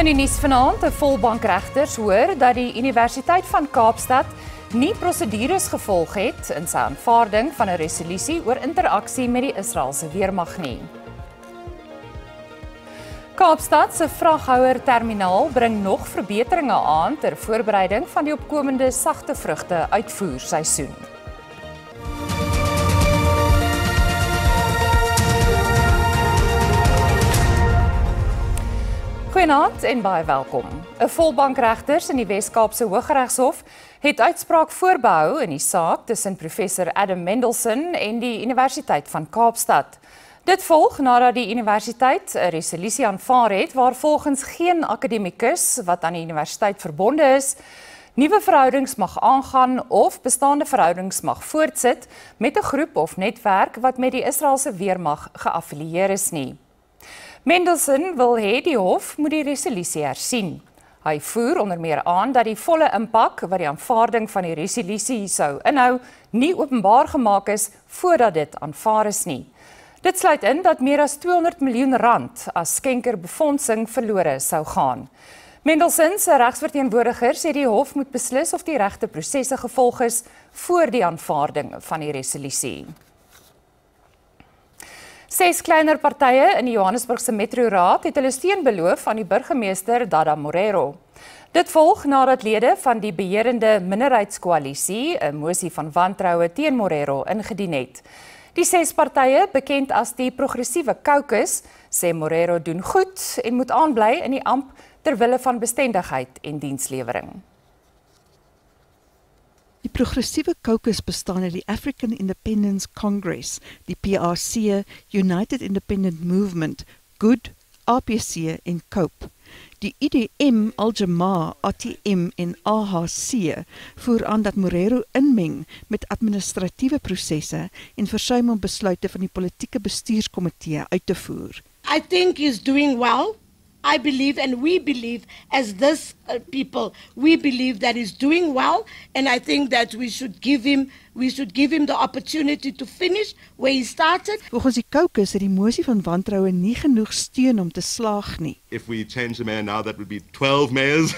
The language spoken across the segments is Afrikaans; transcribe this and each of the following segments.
In die nuus vanaand, 'n volbankregters hoor dat die Universiteit van Kaapstad nie prosedures gevolg het in sy aanvaarding van 'n resolusie oor interaksie met die Israeliese weermag nie. Kaapstad se vraghouer-terminaal bring nog verbeteringe aan ter voorbereiding van die opkomende sagte vrugte uitvoerseisoen. Goeienaand en baie welkom. 'n Volbankregters in die Wes-Kaapse Hooggeregshof het uitspraak voorbehou in die saak tussen professor Adam Mendelsohn en die Universiteit van Kaapstad. Dit volg nadat die universiteit 'n resolusie aanvaar het waar volgens geen akademikus wat aan die universiteit verbonde is, nuwe verhoudings mag aangaan of bestaande verhoudings mag voortsit met 'n groep of netwerk wat met die Israeliese weermag geaffilieer is nie. Mendelsohn wil hê die hof moet die resolusie hersien. Hy voer onder meer aan dat die volle impak wat die aanvaarding van die resolusie sou inhou, nie openbaar gemaak is voordat dit aanvaar is nie. Dit sluit in dat meer as R200 miljoen as skenkerbefondsing verlore sou gaan. Mendelsohn se regsverteenwoordiger sê die hof moet beslis of die regte prosesse gevolg is voor die aanvaarding van die resolusie. 6 kleiner partye in die Johannesburgse Metroraad het hulle steun beloof aan die burgemeester Dada Morero. Dit volg nadat lede van die beheerende minderheidskoalisie 'n mosie van wantroue teen Morero ingedien het. Die 6 partye, bekend as die progressiewe caucus, sê Morero doen goed en moet aanbly in die amp ter wille van bestendigheid en dienslewering. Die progressiewe caucus bestaan uit die African Independence Congress, die PRC, United Independent Movement, GOOD, APC en COPE. Die IDM, Al-Jamaa, ATM en AHC voer aan dat Morero inmeng met administratiewe prosesse en versuim om besluite van die politieke bestuurskomitee uit te voer. I think he's doing well. I believe, and we believe, as this people, we believe that he's doing well, and I think that we should give him the opportunity to finish where he started. Volgens die caucus het die mosie van wantroue nie genoeg steun om te slaag nie. If we change the mayor now, that would be 12 mayors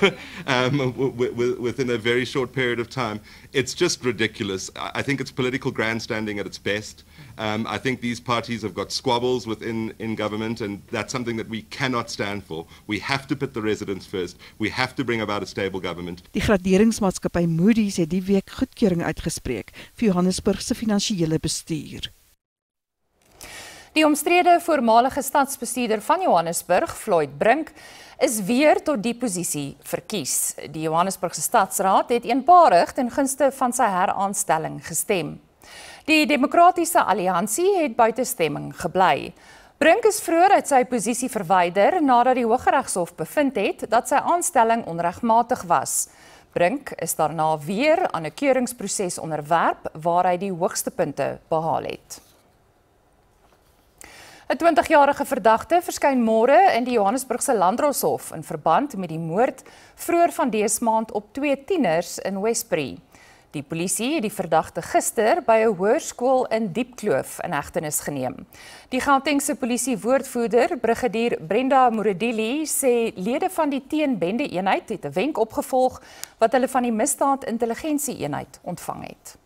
within a very short period of time. It's just ridiculous. I think it's political grandstanding at its best. I think these parties have got squabbles within government, and that's something that we cannot stand for. We have to put the residents first. We have to bring about a stable government. Die graderingsmaatskappy Moody's het die week goedkeuring uitgespreek vir Johannesburg se finansiële bestuur. Die omstrede voormalige stadsbestuurder van Johannesburg, Floyd Brink, is weer tot die posisie verkies. Die Johannesburgse Stadsraad het eenparig ten gunste van sy heraanstelling gestem. Die Demokratiese Alliansie het buite stemming gebly. Brink is vroeër uit sy posisie verwyder nadat die Hooggeregshof bevind het dat sy aanstelling onregmatig was. Brink is daarna weer aan 'n keuringsproses onderwerp waar hy die hoogste punte behaal het. 'n 20-jarige verdagte verskyn môre in die Johannesburgse Landdroshof in verband met die moord vroeër van dese maand op 2 tieners in Westbury. Die polisie het die verdagte gister by 'n hoërskool in Diepkloof in hegtenis geneem. Die Gautengse polisie-woordvoerder, Brigadier Brenda Muredili, sê lede van die teenbende-eenheid het 'n wenk opgevolg wat hulle van die misdaad-intelligensie-eenheid ontvang het.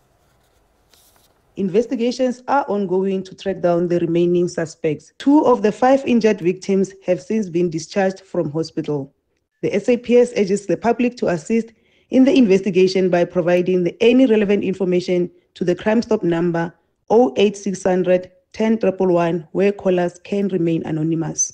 Investigations are ongoing to track down the remaining suspects. 2 of the 5 injured victims have since been discharged from hospital. The SAPS urges the public to assist in the investigation by providing any relevant information to the Crime Stop number 08600 10 111, where callers can remain anonymous.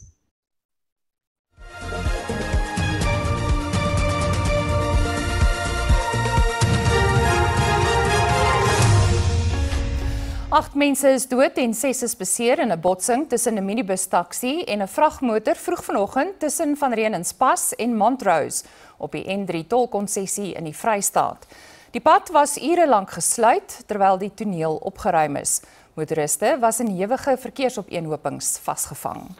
Agt mense is dood en 6 is beseer in 'n botsing tussen 'n minibus-taxi en 'n vragmotor vroeg vanoggend tussen Van Reenenspas en Montrose op die N3 tolkonsessie in die Vrystaat. Die pad was ure lank gesluit terwyl die toneel opgeruim is. Motoriste was in hewige verkeersopeenhopings vasgevang.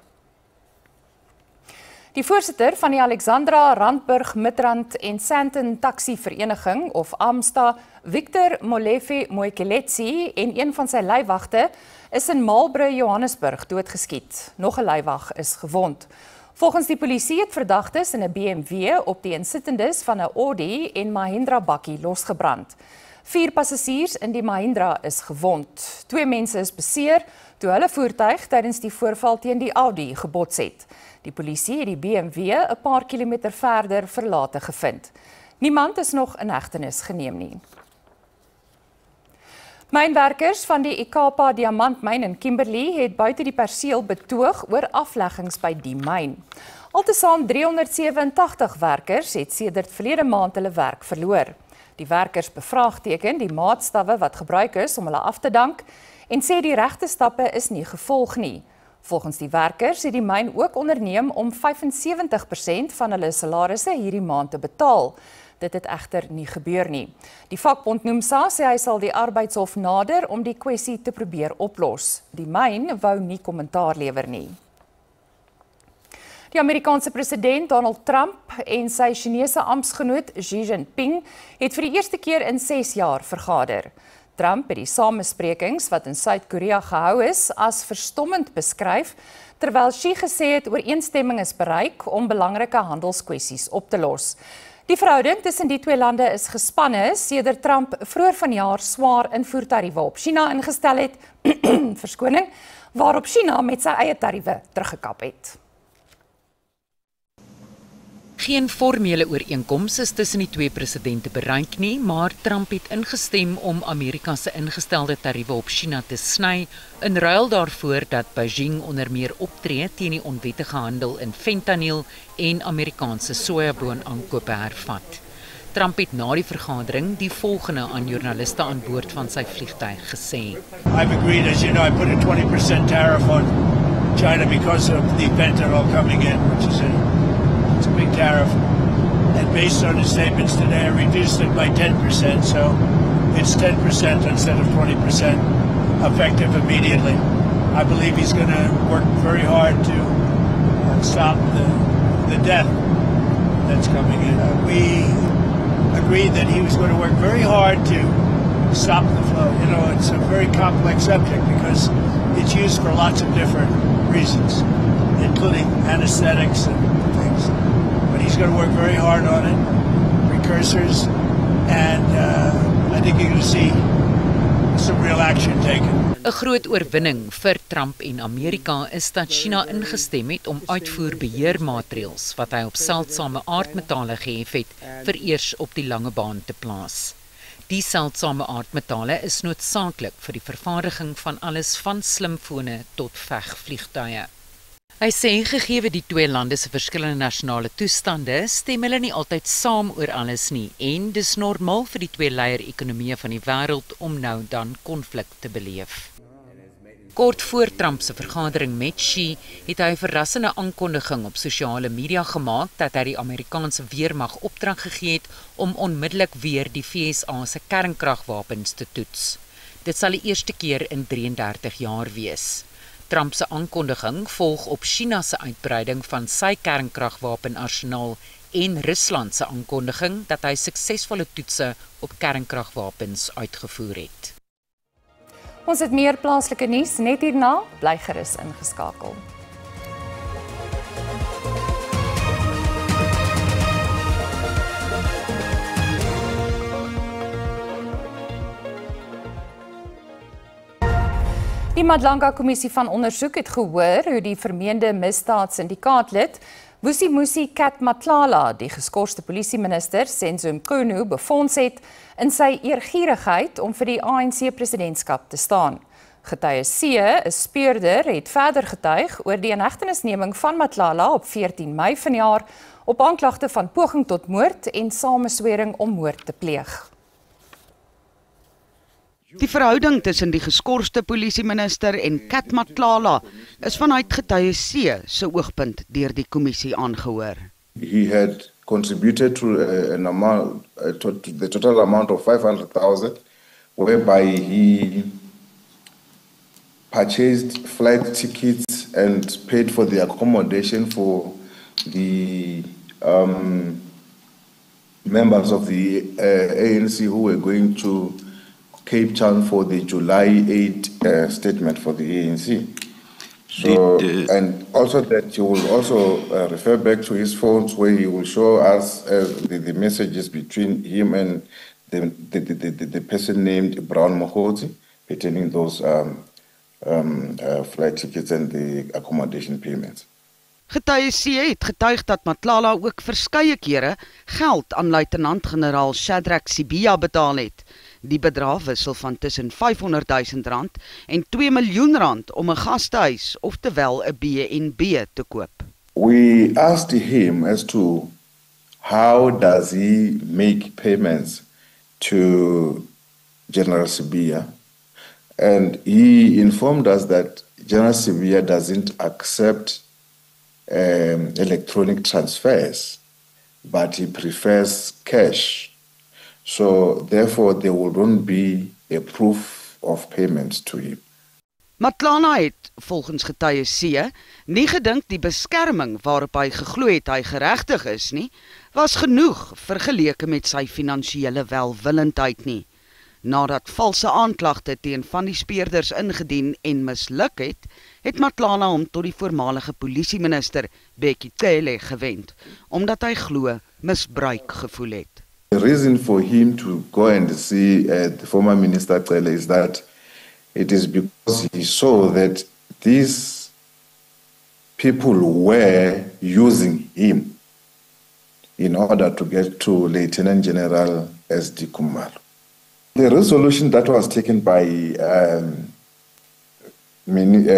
Die voorsitter van die Alexandra, Randburg, Midrand en Sandton Taxi Vereniging of AMSTA, Victor Molefe Moekeletsi en een van sy leiwagte is in Marlborough, Johannesburg doodgeskiet. Nog 'n leiwag is gewond. Volgens die polisie het verdagtes in 'n BMW op die insittendes van 'n Audi en Mahindra bakkie losgebrand. 4 passasiers in die Mahindra is gewond. 2 mense is beseer toe hulle voertuig tydens die voorval teen die Audi gebots het. Die polisie het die BMW 'n paar kilometer verder verlate gevind. Niemand is nog in hegtenis geneem nie. Mynwerkers van die Ikapa diamantmyn in Kimberley het buite die perseel betoog oor afleggings by die myn. Altesaam 387 werkers het sedert verlede maand hulle werk verloor. Die werkers bevraagteken die maatstawwe wat gebruik is om hulle af te dank en sê die regte stappe is nie gevolg nie. Volgens die werkers het die myn ook onderneem om 75% van hulle salarisse hierdie maand te betaal. Dit het egter nie gebeur nie. Die vakbond NUMSA sê hy sal die arbeidshof nader om die kwessie te probeer oplos. Die myn wou nie kommentaar lewer nie. Die Amerikaanse president Donald Trump en sy Chinese amptgenoot Xi Jinping het vir die eerste keer in 6 jaar vergader. Trump het die samesprekings wat in Suid-Korea gehou is as verstommend beskryf, terwyl Xi gesê het ooreenstemming is bereik om belangrike handelskwessies op te los. Die verhouding tussen die twee lande is gespanne sedert Trump vroeër vanjaar swaar invoertariewe op China ingestel het, verskoning, waarop China met sy eie tariewe teruggekap het. Geen formele ooreenkoms is tussen die twee presidente bereik nie, maar Trump het ingestem om Amerika se ingestelde tariewe op China te sny, in ruil daarvoor dat Beijing onder meer optree teen die onwettige handel in fentanyl en Amerikaanse sojaboon-aankope hervat. Trump het na die vergadering die volgende aan joernaliste aan boord van sy vliegtuig gesê. I've agreed, as you know, I put a 20% tariff on China because of the fentanyl coming in, which is it's a big tariff. And based on his statements today, I reduced it by 10%, so it's 10% instead of 20% effective immediately. I believe he's going to work very hard to stop the death that's coming in. We agreed that he was going to work very hard to stop the flow. You know, it's a very complex subject because it's used for lots of different reasons, including anesthetics and things. But he's going to work very hard on it, precursors, and I think you're going to see some real action taken. 'n Groot oorwinning vir Trump en Amerika is dat China ingestem het om uitvoerbeheermaatreëls wat hy op seldsame aardmetale gehef het, vereers op die lange baan te plaas. Die seldsame aardmetale is noodsaaklik vir die vervaardiging van alles van slimfone tot vegvliegtuie. Hy sê gegee die twee lande se verskillende nasionale toestande, stem hulle nie altyd saam oor alles nie en dis normaal vir die twee leier-ekonomieë van die wêreld om nou dan konflik te beleef. Kort voor Trump se vergadering met Xi het hy 'n verrassende aankondiging op sosiale media gemaak dat hy die Amerikaanse weermag opdrag gegee het om onmiddellik weer die VSA se kernkragwapens te toets. Dit sal die eerste keer in 33 jaar wees. Trump se aankondiging volg op China se uitbreiding van sy kernkragwapenarsenaal en Rusland se aankondiging dat hy suksesvolle toetse op kernkragwapens uitgevoer het. Ons het meer plaaslike nuus net hierna, bly gerus ingeskakel. Die Madlanga-kommissie van ondersoek het gehoor hoe die vermeende misdaadsyndikaatlid Vusimusi Katmatlala die geskorste polisieminister Senzo Mchunu befonds het in sy eergierigheid om vir die ANC-presidentskap te staan. Getuie C, 'n speurder, het verder getuig oor die inhegtenisneming van Matlala op 14 Mei vanjaar op aanklagte van poging tot moord en sameswering om moord te pleeg. Die verhouding tussen die geskorste polisieminister en Katmatlala is vanuit getuie C se oogpunt deur die kommissie aangehoor. He had contributed to an amount, to the total amount of 500,000, whereby he purchased flight tickets and paid for the accommodation for the members of the ANC who were going to Cape Town for the July 8 statement for the ANC. So, and also that you will also refer back to his phones where he will show us the messages between him and the person named Brown Mohozi pertaining those flight tickets and the accommodation payments. Getuie C het getuig dat Matlala ook verskeie kere geld aan luitenant-generaal Shadrack Sibia betaal het. Die bedrag wissel van tussen R500,000 en R2 miljoen om 'n gastehuis, oftewel 'n B&B te koop. We asked him as to how does he make payments to General Sibia, and he informed us that General Sibia doesn't accept electronic transfers, but he prefers cash. So therefore there wouldn't be a proof of payment to him. Matlala het, volgens getuie C, nie gedink die beskerming waarop hy geglo het hy geregtig is nie, was genoeg vergeleke met sy finansiële welwillendheid nie. Nadat valse aanklagte teen van die speurders ingedien en misluk het Matlala hom tot die voormalige polisieminister Bekkie Cele gewend, omdat hy glo misbruik gevoel het. The reason for him to go and see the former minister Cele is that it is because he saw that these people were using him in order to get to Lieutenant General S.D. Kumalo. The resolution that was taken by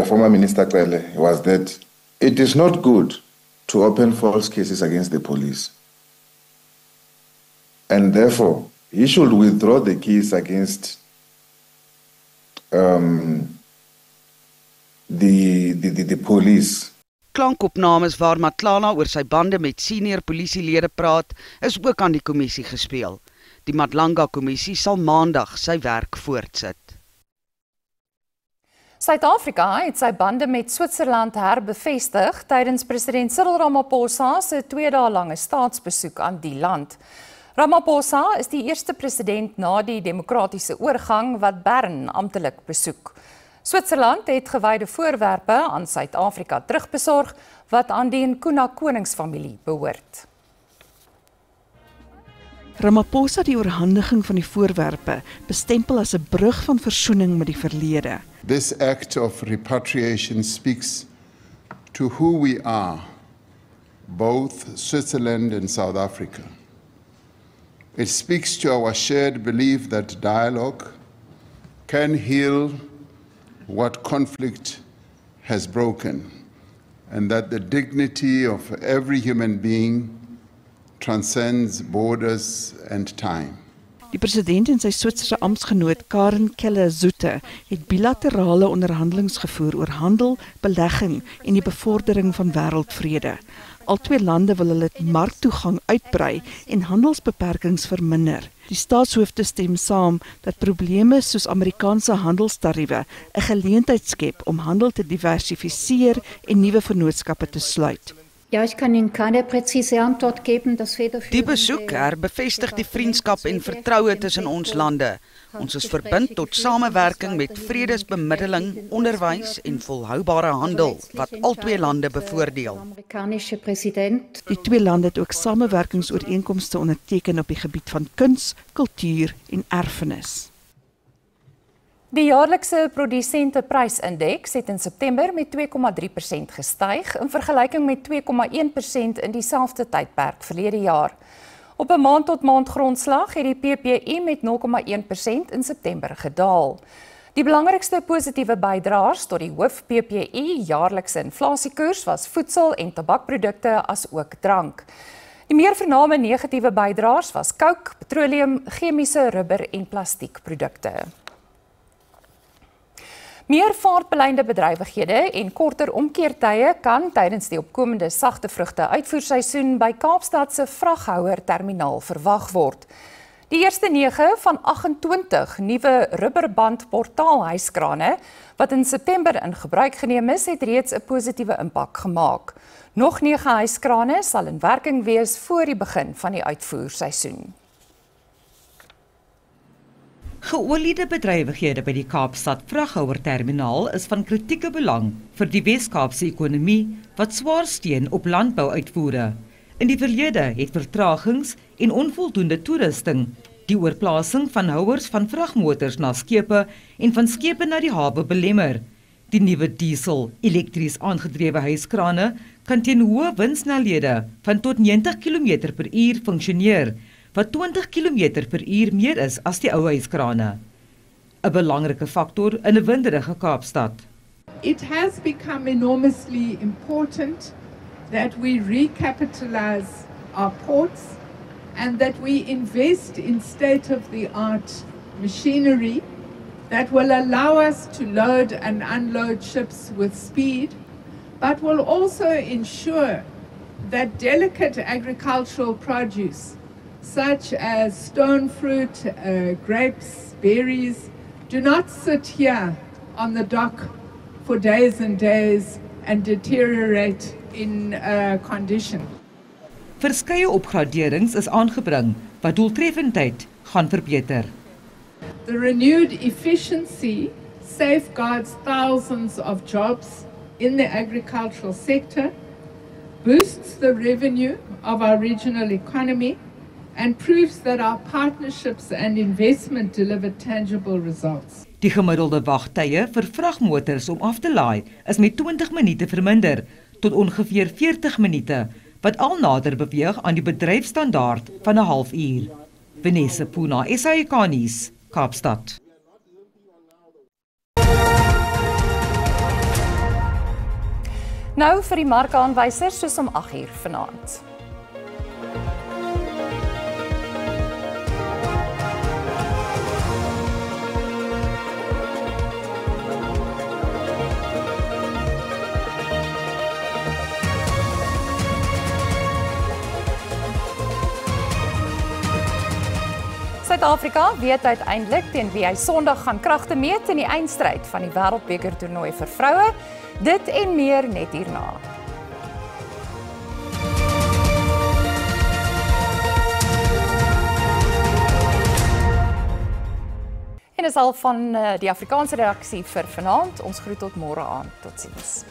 former Minister Cele was that it is not good to open false cases against the police. And therefore, he should withdraw the case against the police. Klankopnames waar Matlala oor sy bande met senior polisielede praat, is ook aan die kommissie gespeel. Die Madlanga-kommissie sal maandag sy werk voortsit. Suid-Afrika het sy bande met Switserland herbevestig tydens president Cyril Ramaphosa se 2 dae lange staatsbesoek aan die land. Ramaphosa is die eerste president na die demokratiese oorgang wat Bern amptelik besoek. Switserland het gewyde voorwerpe aan Suid-Afrika terugbesorg wat aan die Nkuna koningsfamilie behoort. Ramaphosa die oorhandiging van die voorwerpe bestempel as 'n brug van versoening met die verlede. This act of repatriation speaks to who we are, both Switzerland and South Africa. It speaks to our shared belief that dialogue can heal what conflict has broken, and that the dignity of every human being transcends borders and time. Die president en sy Switserse amptgenoot Karen Keller-Zoete het bilaterale onderhandelings gevoer oor handel, belegging en die bevordering van wêreldvrede. Al twee lande wil hulle marktoegang uitbrei en handelsbeperkings verminder. Die staatshoofde stem saam dat probleme soos Amerikaanse handelstariewe 'n geleentheid skep om handel te diversifiseer en nuwe vennootskappe te sluit. Ja, ich kann Ihnen keine präzise Antwort geben. Das Die besoek bevestig die vriendskap en vertroue tussen ons lande. Ons is verbind tot samewerking met vredesbemiddeling, onderwys en volhoubare handel wat al twee lande bevoordeel. Die twee lande het ook samewerkingsooreenkomste onderteken op die gebied van kuns, kultuur en erfenis. Die jaarlikse produsenteprysindeks het in September met 2,3% gestyg in vergelyking met 2,1% in dieselfde tydperk verlede jaar. Op 'n maand-tot-maand grondslag het die PPI met 0,1% in September gedaal. Die belangrikste positiewe bydraers tot die hoof PPI jaarlikse inflasiekoers was voedsel- en tabakprodukte as ook drank. Die meer vername negatiewe bydraers was kook, petroleum, chemiese, rubber en plastiekprodukte. Meer vaartbelynde bedrywighede en korter omkeertye kan tydens die opkomende sagte vrugte uitvoerseisoen by Kaapstad se vraghouer-terminaal verwag word. Die eerste 9 van 28 nuwe rubberband portaalhuiskrane wat in September in gebruik geneem is, het reeds 'n positiewe impak gemaak. Nog 9 huiskrane sal in werking wees voor die begin van die uitvoerseisoen. Geoliede bedrywighede by die Kaapstad vraghouerterminaal is van kritieke belang vir die Wes-Kaapse ekonomie wat swaar steun op landbouuitvoere. In die verlede het vertragings en onvoldoende toerusting die oorplasing van houers van vragmotors na skepe en van skepe na die hawe belemmer. Die nuwe diesel elektries aangedrewe huiskrane kan teen hoë windsnelhede van tot 90 km/h funksioneer, wat 20 km/h meer is as die ou huiskrane. 'n belangrike faktor in 'n winderige Kaapstad. It has become enormously important that we recapitalize our ports and that we invest in state-of-the-art machinery that will allow us to load and unload ships with speed, but will also ensure that delicate agricultural produce such as stone fruit, grapes, berries, do not sit here on the dock for days and days and deteriorate in condition. Verskeie opgraderings is aangebring wat doeltreffendheid gaan verbeter. The renewed efficiency safeguards thousands of jobs in the agricultural sector, boosts the revenue of our regional economy, and proves that our partnerships and investment deliver tangible results. Die gemiddelde wagtye vir vragmotors om af te laai is met 20 minute verminder tot ongeveer 40 minute, wat al nader beweeg aan die bedryfsstandaard van 'n halfuur. Vanessa Puna, SAK nuus, Kaapstad. Nou vir die markaanwysers soos om 8:00 vanaand. Suid-Afrika weet uiteindelik teen wie hy Sondag gaan kragte meet in die eindstryd van die Wêreldbeker toernooi vir vroue. Dit en meer net hierna. En dis al van die Afrikaanse redaksie vir vanaand. Ons groet tot môre aand. Totsiens.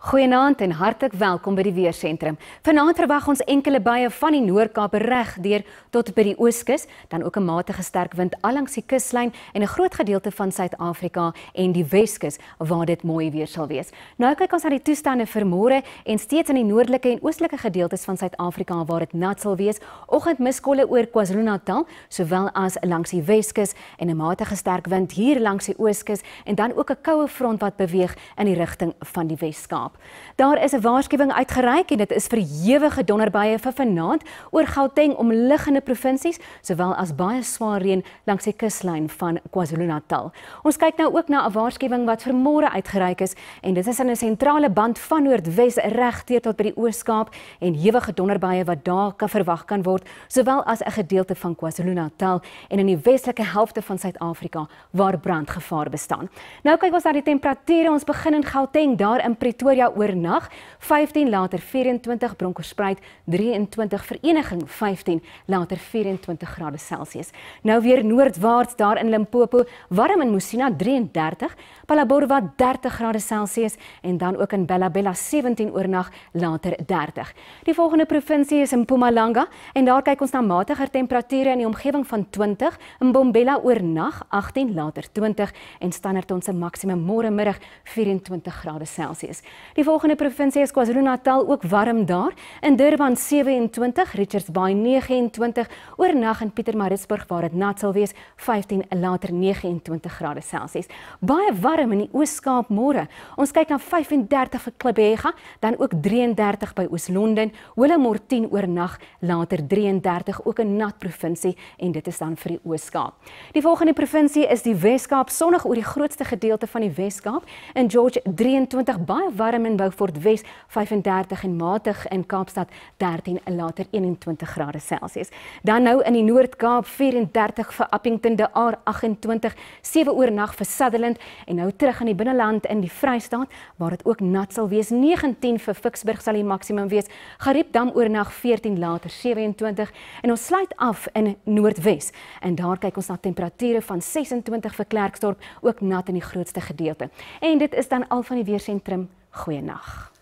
Goeienaand en hartlik welkom by die Weersentrum. Vanaand verwag ons enkele buie van die Noord-Kaap reg deur tot by die Ooskus, dan ook 'n matige sterk wind allangs die kuslyn en 'n groot gedeelte van Suid-Afrika en die Weskus waar dit mooi weer sal wees. Nou kyk ons na die toestande vir môre en steeds in die noordelike en oostelike gedeeltes van Suid-Afrika waar dit nat sal wees. Oggendmiskolle oor KwaZulu-Natal, sowel as langs die Weskus en 'n matige sterk wind hier langs die Ooskus en dan ook 'n koue front wat beweeg in die rigting van die Wes-Kaap. Daar is 'n waarskuwing uitgereik en dit is vir ewige donderbuie vir vanaand oor Gauteng omliggende provinsies, sowel as baie swaar reën langs die kuslyn van KwaZulu-Natal. Ons kyk nou ook na 'n waarskuwing wat vir môre uitgereik is en dit is in 'n sentrale band van Noordwes regdeur tot by die Oos-Kaap en ewige donderbuie wat daar kan verwag kan word, sowel as 'n gedeelte van KwaZulu-Natal en in die westelike helfte van Suid-Afrika waar brandgevaar bestaan. Nou kyk ons na die temperature. Ons begin in Gauteng, daar in Pretoria oornag 15, later 24, Bronkhorstspruit 23, Vereniging 15, later 24 grade Celsius. Nou weer noordwaarts daar in Limpopo, warm in Musina 33, Phalaborwa 30 grade Celsius en dan ook in Bella-Bella 17 oornag, later 30. Die volgende provinsie is in Mpumalanga en daar kyk ons na matiger temperature in die omgewing van 20, in Mbombela oornag 18, later 20 en Standerton se maksimum môre middag 24 grade Celsius. Die volgende provinsie is KwaZulu-Natal, ook warm daar. In Durban 27, Richards Bay 29, oornag in Pietermaritzburg waar dit nat sal wees 15, later 29 grade Celsius. Baie warm in die Oos-Kaap môre. Ons kyk na 35 vir Klipega, dan ook 33 by Oos-London, Willowmore 10 oornag, later 33, ook 'n nat provinsie en dit is dan vir die Oos-Kaap. Die volgende provinsie is die Wes-Kaap, sonnig oor die grootste gedeelte van die Wes-Kaap. In George 23, baie warm warm in Beaufort Wes 35 en matig in Kaapstad 13 en later 21 grade Celsius. Dan nou in die Noord-Kaap 34 vir Appington, De Aar 28, 7 oornag vir Sutherland en nou terug in die binneland in die Vrystaat waar dit ook nat sal wees. 19 vir Ficksburg sal die maksimum wees. Gariepdam oornag 14 later 27 en ons sluit af in Noordwes en daar kyk ons na temperature van 26 vir Klerksdorp, ook nat in die grootste gedeelte. En dit is dan al van die weersentrum. Goeienaand.